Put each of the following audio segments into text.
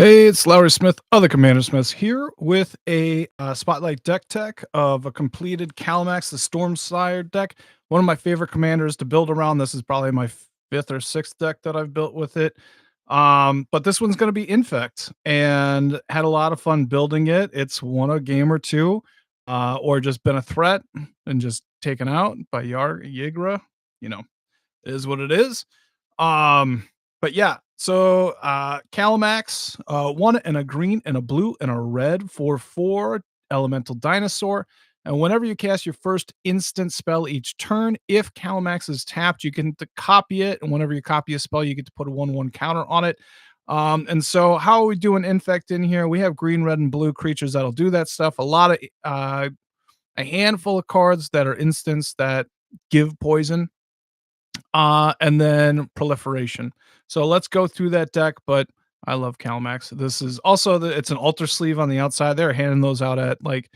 Hey, it's Lowery Smith of the CommanderSmiths here with a spotlight deck tech of a completed Kalamax, the Stormsire deck. One of my favorite commanders to build around. This is probably my fifth or sixth deck that I've built with it. But this one's going to be infect, and had a lot of fun building it. It's won a game or two, or just been a threat and just taken out by Yigra. You know, it is what it is. But yeah, so Kalamax, one and a green and a blue and a red for 4 elemental dinosaur. And whenever you cast your first instant spell each turn, if Kalamax is tapped, you can copy it. And whenever you copy a spell, you get to put a 1/1 counter on it. And so, how are we doing infect in here? We have green, red, and blue creatures that'll do that stuff. A handful of cards that are instants that give poison, and then proliferation. So let's go through that deck, but I love Calmax. This is also it's an altar sleeve on the outside. They're handing those out at like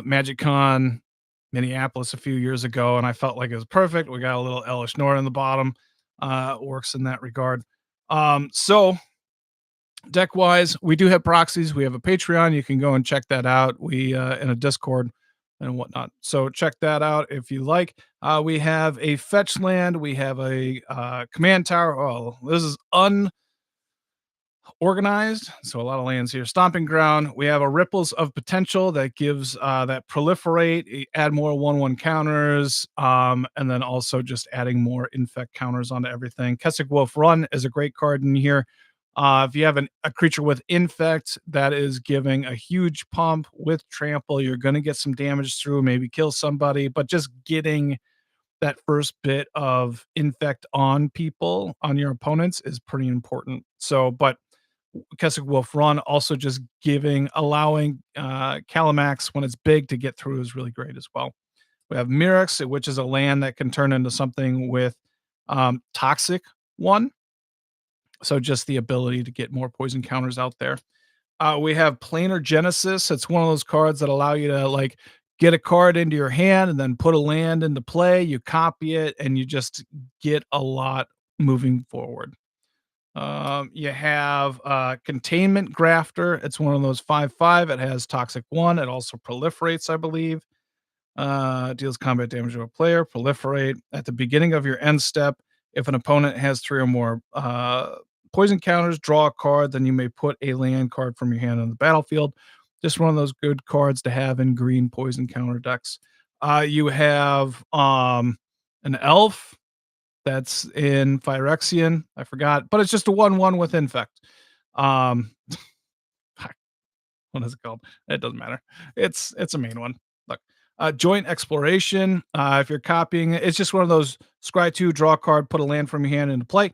Magic Con Minneapolis a few years ago, and I felt like it was perfect. We got a little Elish Nor in the bottom. Works in that regard. So deck wise, we do have proxies. We have a Patreon. You can go and check that out. We in a Discord and whatnot. So check that out if you like. We have a fetch land. We have a command tower. Oh, this is unorganized. So a lot of lands here. Stomping ground. We have a ripples of potential that gives that proliferate, add more 1/1 counters, and then also just adding more infect counters onto everything. Kessig Wolf Run is a great card in here. If you have a creature with infect that is giving a huge pump with trample, you're going to get some damage through, maybe kill somebody, but just getting that first bit of infect on people, on your opponents, is pretty important. So, but Kessig Wolf Run also just allowing Kalamax when it's big to get through is really great as well. We have Mirrex, which is a land that can turn into something with toxic one. So just the ability to get more poison counters out there. We have Planar Genesis. It's one of those cards that allow you to like get a card into your hand and then put a land into play. You copy it and you just get a lot moving forward. You have Containment Grafter. It's one of those 5/5. It has Toxic 1. It also proliferates, I believe. Deals combat damage to a player. Proliferate. At the beginning of your end step, if an opponent has 3 or more poison counters, draw a card, then you may put a land card from your hand on the battlefield. Just one of those good cards to have in green poison counter decks. You have an elf that's in Phyrexian. I forgot, but it's just a 1/1 with infect. Um, what is it called? It doesn't matter. It's a main one. Look, joint exploration. If you're copying it, it's just one of those scry 2, draw a card, put a land from your hand into play.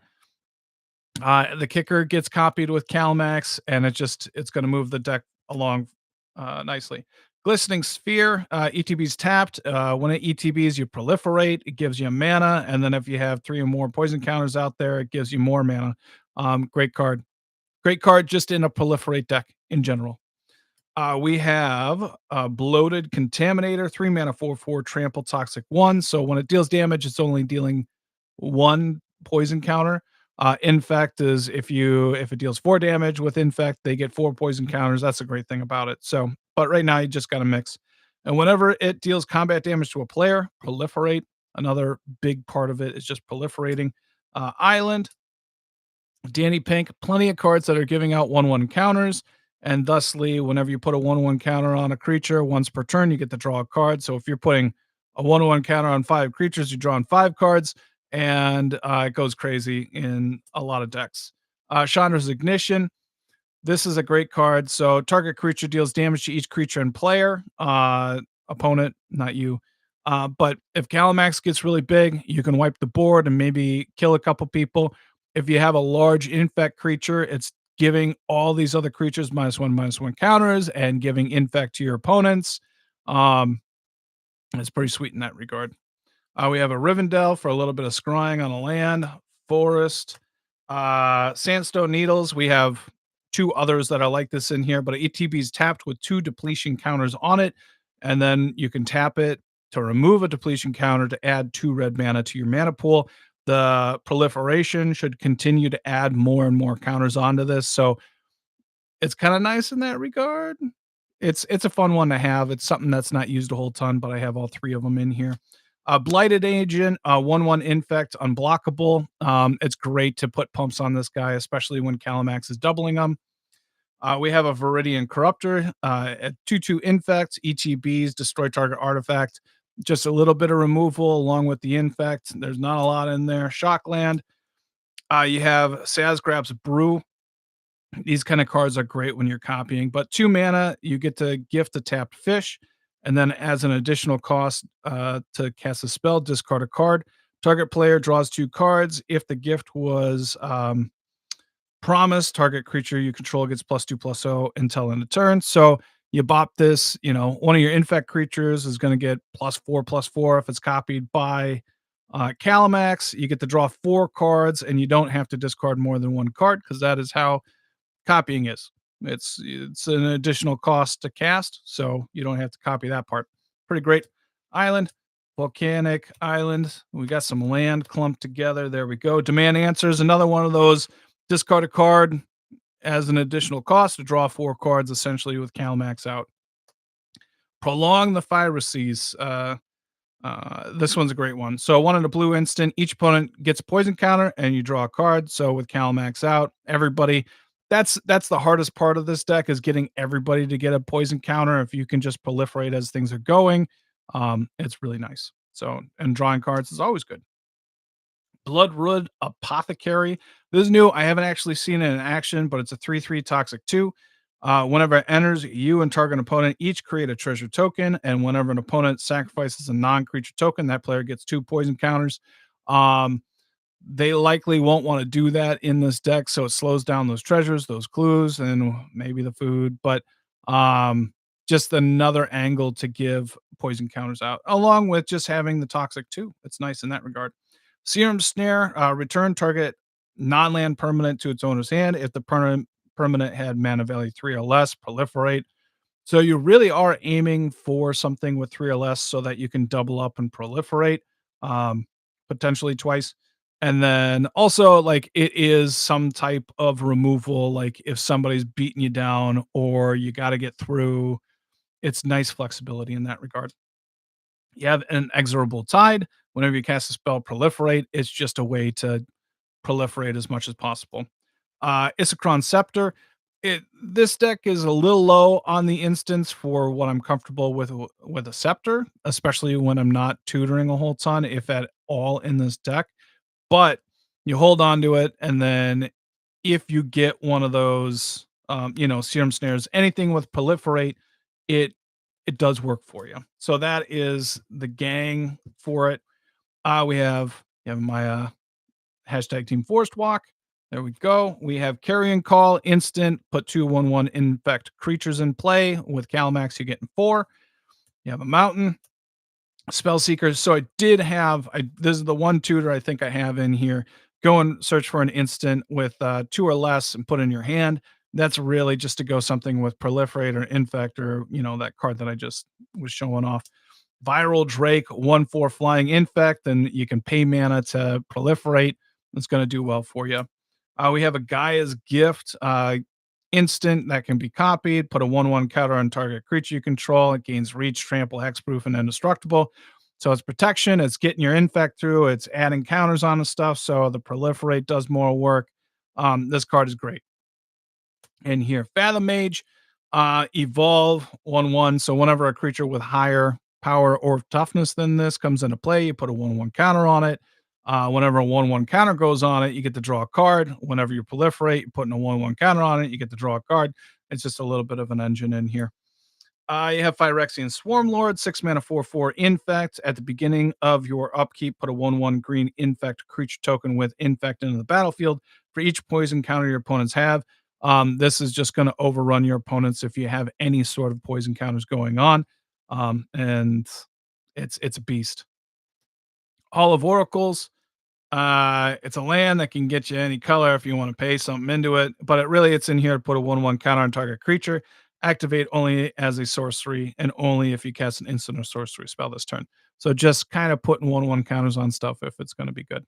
The kicker gets copied with Calmax, and it's going to move the deck along nicely. Glistening Sphere, ETB's tapped. When it ETBs, you proliferate. It gives you mana, and then if you have 3 or more poison counters out there, it gives you more mana. Great card. Great card just in a proliferate deck in general. We have a Bloated Contaminator, 3 mana, 4/4, trample, toxic 1. So when it deals damage, it's only dealing 1 poison counter. Infect is if it deals 4 damage with infect, they get 4 poison counters. That's a great thing about it. So, but right now you just got to mix. And whenever it deals combat damage to a player, proliferate. Another big part of it is just proliferating. Island, Danny Pink, plenty of cards that are giving out 1/1 counters. And thusly, whenever you put a 1/1 counter on a creature once per turn, you get to draw a card. So if you're putting a 1/1 counter on 5 creatures, you're drawing 5 cards, and it goes crazy in a lot of decks. Chandra's Ignition. This is a great card. So target creature deals damage to each creature and player. Opponent, not you. But if Kalamax gets really big, you can wipe the board and maybe kill a couple people. If you have a large infect creature, it's giving all these other creatures -1/-1 counters and giving infect to your opponents. Um, it's pretty sweet in that regard. We have a Rivendell for a little bit of scrying on a land, forest, sandstone needles. We have 2 others that are like this in here, but ETB is tapped with 2 depletion counters on it, and then you can tap it to remove a depletion counter to add 2 red mana to your mana pool. The proliferation should continue to add more and more counters onto this. So it's kinda nice in that regard. It's a fun one to have. It's something that's not used a whole ton, but I have all 3 of them in here. Blighted Agent, 1/1 infect, unblockable. It's great to put pumps on this guy, especially when Kalamax is doubling them. We have a Viridian Corruptor, at 2/2 infect, ETBs, destroy target artifact. Just a little bit of removal along with the infect. There's not a lot in there. Shockland. You have Sazgrab's Brew. These kind of cards are great when you're copying, but 2 mana, you get to gift a tapped fish, and then as an additional cost to cast a spell, discard a card. Target player draws 2 cards. If the gift was promise, target creature you control gets +2/+0 until end of turn. So you bop this, one of your infect creatures is going to get +4/+4 if it's copied by Kalamax. You get to draw 4 cards, and you don't have to discard more than 1 card because that is how copying is. It's an additional cost to cast, so you don't have to copy that part. Pretty great. Island, volcanic island. We got some land clumped together. There we go. Demand answers. Another one of those. Discard a card as an additional cost to draw 4 cards, essentially with Kalamax out. Prolong the Phyreses. This one's a great one. So one in a blue instant, each opponent gets a poison counter, and you draw a card. So with Kalamax out, everybody. That's the hardest part of this deck is getting everybody to get a poison counter. If you can just proliferate as things are going, it's really nice. So and drawing cards is always good. Bloodroot Apothecary. This is new. I haven't actually seen it in action, but it's a 3/3 toxic 2. Whenever it enters, you and target opponent each create a treasure token, and whenever an opponent sacrifices a non-creature token, that player gets 2 poison counters. Um, they likely won't want to do that in this deck, so it slows down those treasures, those clues, and maybe the food. But um, just another angle to give poison counters out, along with just having the toxic 2. It's nice in that regard. Serum Snare, return target non-land permanent to its owner's hand if the permanent had mana value 3 or less, proliferate. So you really are aiming for something with 3 or less so that you can double up and proliferate, um, potentially twice. And then also, like, it is some type of removal, like if somebody's beating you down or you got to get through, it's nice flexibility in that regard. You have an Exorable Tide. Whenever you cast a spell, proliferate. It's just a way to proliferate as much as possible. Isokron Scepter. This deck is a little low on the instance for what I'm comfortable with a scepter, especially when I'm not tutoring a whole ton, if at all, in this deck. But you hold on to it, and then if you get one of those, serum snares, anything with proliferate, it it does work for you. So that is the gang for it. We have my hashtag Team Forest Walk. There we go. We have Carrion Call, instant, put 2/1/1 infect creatures in play. With Kalamax, you're getting 4. You have a mountain, Spell Seekers. So I did have, this is the one tutor I think I have in here. Go and search for an instant with 2 or less and put in your hand. That's really just to go something with Proliferate or Infect, or, that card that I just was showing off. Viral Drake, 1/4 flying infect, and you can pay mana to proliferate. It's going to do well for you. We have a Gaia's Gift, instant that can be copied. Put a 1/1 counter on target creature you control. It gains reach, trample, hexproof, and indestructible. So it's protection. It's getting your infect through. It's adding counters on the stuff. So the proliferate does more work. This card is great. In here, Fathom Mage, evolve 1/1. So whenever a creature with higher power or toughness than this comes into play, you put a 1/1 counter on it. Whenever a 1/1 counter goes on it, you get to draw a card. Whenever you proliferate, you're putting a 1/1 counter on it, you get to draw a card. It's just a little bit of an engine in here. You have Phyrexian Swarm Lord, 6 mana, 4/4 infect. At the beginning of your upkeep, put a 1/1 green infect creature token with infect into the battlefield for each poison counter your opponents have. This is just going to overrun your opponents if you have any sort of poison counters going on. And it's a beast. Hall of Oracles. It's a land that can get you any color if you want to pay something into it, but it's in here to put a 1/1 counter on target creature. Activate only as a sorcery and only if you cast an instant or sorcery spell this turn. So just kind of putting 1/1 counters on stuff if it's going to be good.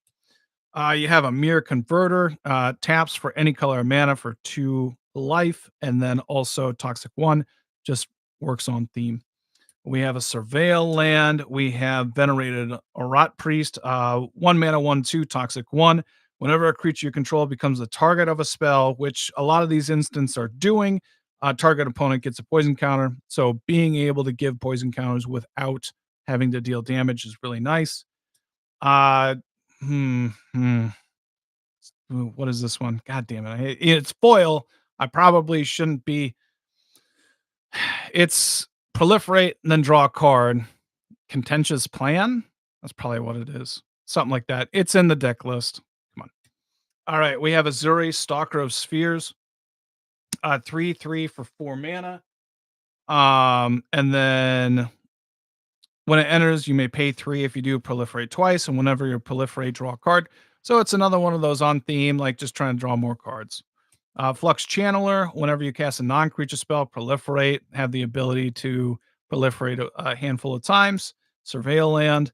You have a mirror converter, taps for any color of mana for 2 life, and then also toxic 1 just works on theme. We have a surveil land. We have venerated a rot priest, 1 mana, 1/2, toxic 1. Whenever a creature you control becomes the target of a spell, which a lot of these instances are doing, target opponent gets a poison counter. So being able to give poison counters without having to deal damage is really nice. Uh, hmm, hmm. Ooh, what is this one? God damn it! It's foil. I probably shouldn't be. It's proliferate and then draw a card. Contentious plan? That's probably what it is. Something like that. It's in the deck list. Come on. All right, we have Azuri, Stalker of Spheres. 3/3 for 4 mana. And then when it enters, you may pay 3 if you do proliferate twice, and whenever you proliferate, draw a card. So it's another one of those on theme, like just trying to draw more cards. Flux Channeler, whenever you cast a non-creature spell, proliferate, have the ability to proliferate a handful of times. Surveil land.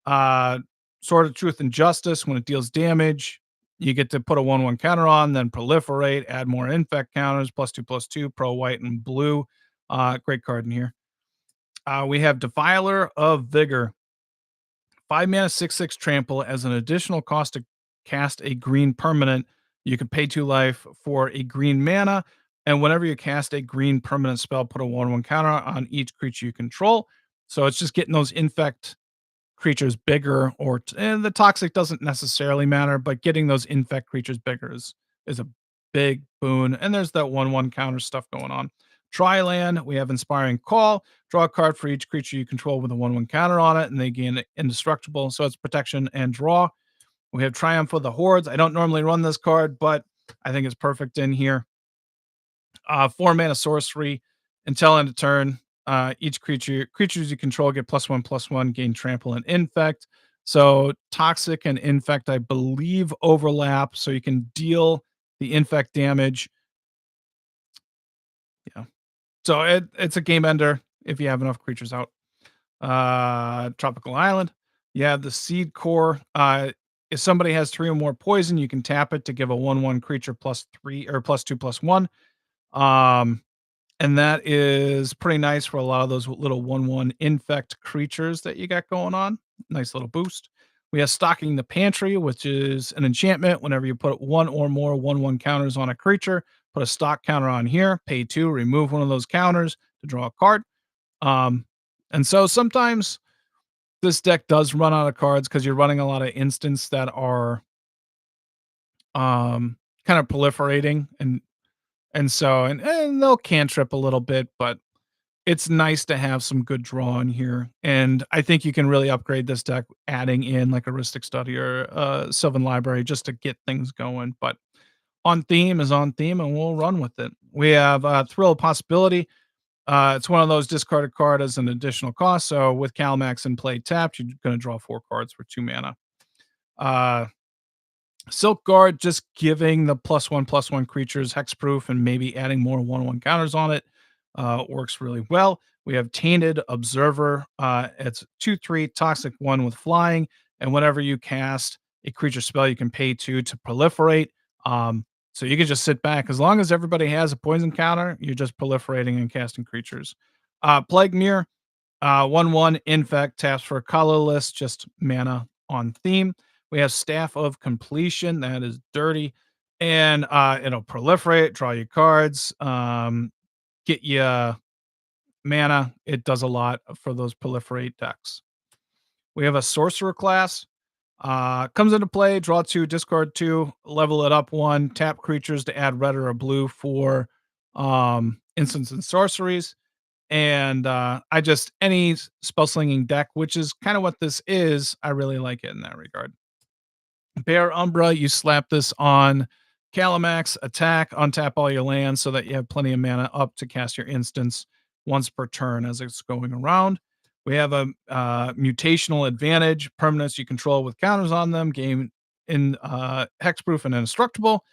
Uh, Sword of Truth and Justice, when it deals damage, you get to put a 1/1 counter on, then proliferate, add more infect counters, +2/+2, pro white and blue. Great card in here. We have Defiler of Vigor. 5 mana, 6/6 trample as an additional cost to cast a green permanent. You can pay 2 life for a green mana. And whenever you cast a green permanent spell, put a 1/1 counter on each creature you control. So it's just getting those infect creatures bigger, or and the toxic doesn't necessarily matter, but getting those infect creatures bigger is a big boon. And there's that 1/1 counter stuff going on. Tri-land, we have Inspiring Call. Draw a card for each creature you control with a 1/1 counter on it, and they gain indestructible. So it's protection and draw. We have Triumph of the Hordes. I don't normally run this card, but I think it's perfect in here. 4 mana sorcery. Until end of turn, each creatures you control get +1/+1, gain trample and infect. So toxic and infect, I believe, overlap, so you can deal the infect damage. Yeah. So it's a game ender if you have enough creatures out. Tropical Island. Yeah, the seed core. If somebody has 3 or more poison, you can tap it to give a 1/1 creature +3 or +2/+1. Um, and that is pretty nice for a lot of those little 1/1 infect creatures that you got going on. Nice little boost. We have Stocking the Pantry, which is an enchantment. Whenever you put 1 or more 1/1 counters on a creature, put a stock counter on here, pay 2, remove one of those counters to draw a card. Um, and so sometimes this deck does run out of cards because you're running a lot of instants that are kind of proliferating, and they'll cantrip a little bit, but it's nice to have some good draw in here. And I think you can really upgrade this deck adding in like a Rhystic Study or Sylvan Library just to get things going. But on theme is on theme, and we'll run with it. We have Thrill of Possibility. It's one of those discarded card as an additional cost. So with Kalamax in play tapped, you're going to draw 4 cards for 2 mana. Uh, Silk Guard, just giving the +1/+1 creatures hexproof and maybe adding more 1/1 counters on it works really well. We have Tainted Observer. It's 2/3 toxic 1 with flying, and whenever you cast a creature spell, you can pay 2 to proliferate. So you can just sit back as long as everybody has a poison counter. You're just proliferating and casting creatures. Plague Mirror. 1/1 infect taps for colorless, just mana on theme. We have Staff of Completion, that is dirty. And it'll proliferate, draw you cards, get you mana. It does a lot for those proliferate decks. We have a Sorcerer class. Comes into play, draw 2, discard 2, level it up 1, tap creatures to add red or a blue for instants and sorceries. And I just any spell-slinging deck, which is kind of what this is, I really like it in that regard. Bear Umbra, you slap this on Kalamax, attack, untap all your lands so that you have plenty of mana up to cast your instants once per turn as it's going around. We have a mutational advantage, permanents you control with counters on them, gain in hexproof and indestructible.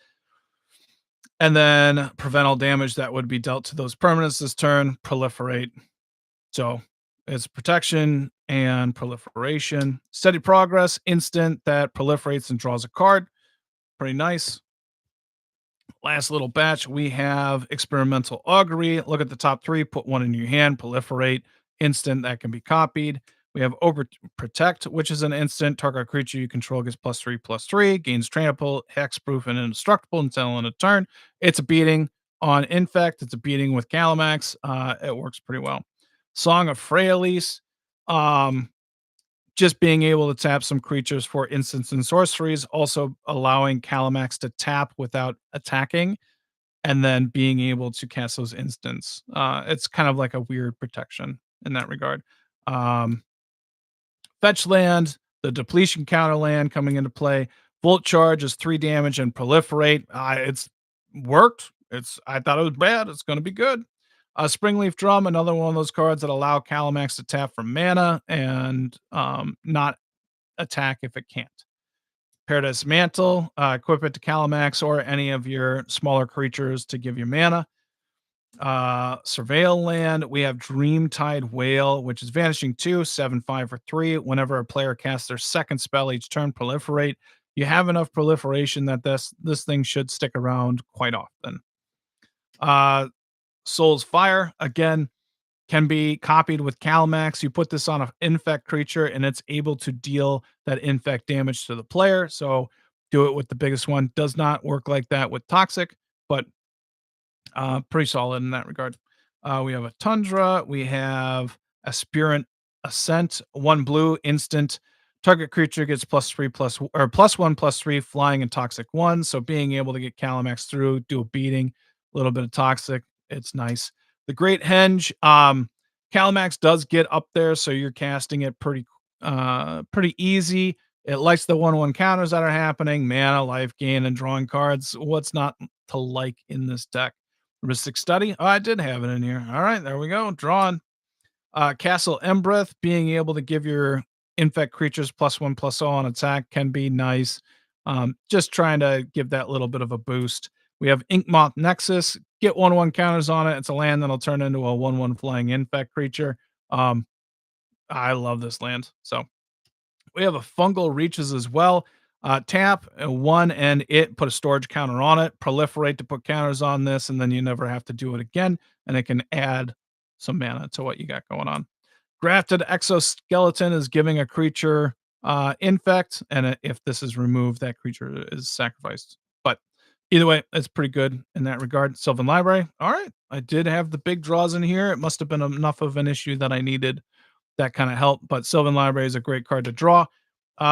And then prevent all damage that would be dealt to those permanents this turn, proliferate. So It's protection and proliferation. Steady progress, instant that proliferates and draws a card. Pretty nice. Last little batch, we have experimental augury. Look at the top three, put one in your hand, proliferate, instant that can be copied. We have over protect, which is an instant target creature you control gets +3/+3, gains trainable, hexproof, and indestructible until in a turn. It's a beating on infect. It's a beating with Kalamax. It works pretty well. Song of Fraelis. Um, just being able to tap some creatures for instants and sorceries, also allowing Kalamax to tap without attacking and then being able to cast those instants. It's kind of like a weird protection in that regard. Um, Fetch land, the depletion counter land coming into play. Volt charge is 3 damage and proliferate. It's worked. I thought it was bad. It's going to be good. Springleaf Drum, another one of those cards that allow Kalamax to tap for mana and not attack if it can't. Paradise Mantle, equip it to Kalamax or any of your smaller creatures to give you mana. Surveil land, we have Dreamtide Whale, which is vanishing 2, 7/5 for 3. Whenever a player casts their second spell each turn, proliferate. You have enough proliferation that this thing should stick around quite often. Uh, Soul's Fire, again, can be copied with Kalamax. You put this on an infect creature, and it's able to deal that infect damage to the player. So do it with the biggest one. Does not work like that with Toxic, but pretty solid in that regard. We have a Tundra. We have Aspirant Ascent. 1 blue instant. Target creature gets +1/+3 flying and toxic 1. So being able to get Kalamax through, do a beating, a little bit of toxic. It's nice. The Great Henge. Kalamax does get up there, so you're casting it pretty easy. It likes the 1/1 counters that are happening, mana, life gain, and drawing cards. What's not to like in this deck? Mystic Study. Oh, I did have it in here. All right, there we go. Drawn. Castle Embreth, being able to give your infect creatures +1/+0 on attack can be nice. Just trying to give that little bit of a boost. We have Inkmoth Nexus. Get 1/1 counters on it. It's a land that'll turn into a 1/1 flying infect creature. Um, I love this land. So we have a Fungal Reaches as well. Tap 1 and it put a storage counter on it. Proliferate to put counters on this, and then you never have to do it again. And it can add some mana to what you got going on. Grafted Exoskeleton is giving a creature infect, and if this is removed, that creature is sacrificed. But either way, it's pretty good in that regard. Sylvan Library. All right. I did have the big draws in here. It must have been enough of an issue that I needed that kind of help. But Sylvan Library is a great card to draw.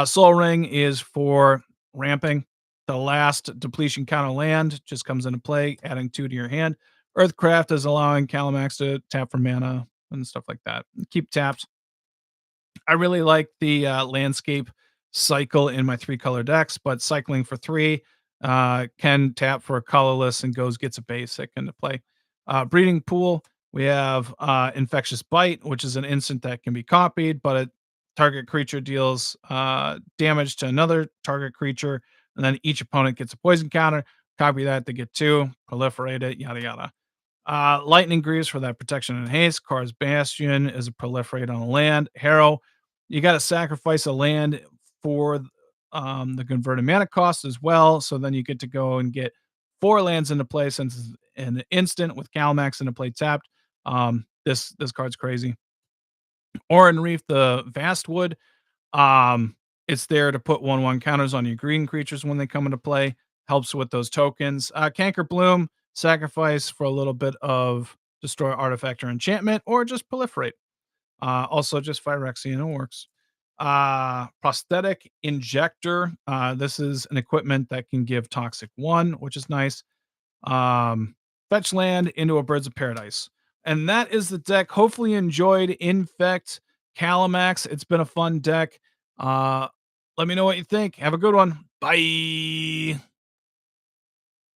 Soul Ring is for ramping. The last depletion counter land just comes into play, adding 2 to your hand. Earthcraft is allowing Kalamax to tap for mana and stuff like that. Keep tapped. I really like the landscape cycle in my 3-color decks, but cycling for 3 can tap for a colorless and gets a basic into play. Breeding Pool, we have Infectious Bite, which is an instant that can be copied, but a target creature deals damage to another target creature, and then each opponent gets a poison counter. Copy that, they get 2, proliferate it, yada yada. Lightning Greaves for that protection and haste. Car's Bastion is a proliferate on a land. Harrow, you got to sacrifice a land for the converted mana cost as well. So then you get to go and get 4 lands into play since it's an instant with Kalamax into play tapped. This card's crazy. Oran Reef, the Vastwood. It's there to put 1/1 counters on your green creatures when they come into play. Helps with those tokens. Canker Bloom, sacrifice for a little bit of destroy artifact or enchantment, or just proliferate. Also just Phyrexian, it works. Prosthetic Injector. This is an equipment that can give toxic 1, which is nice. Fetch land into a Birds of Paradise. And that is the deck. Hopefully you enjoyed Infect Kalamax. It's been a fun deck. Let me know what you think. Have a good one. Bye.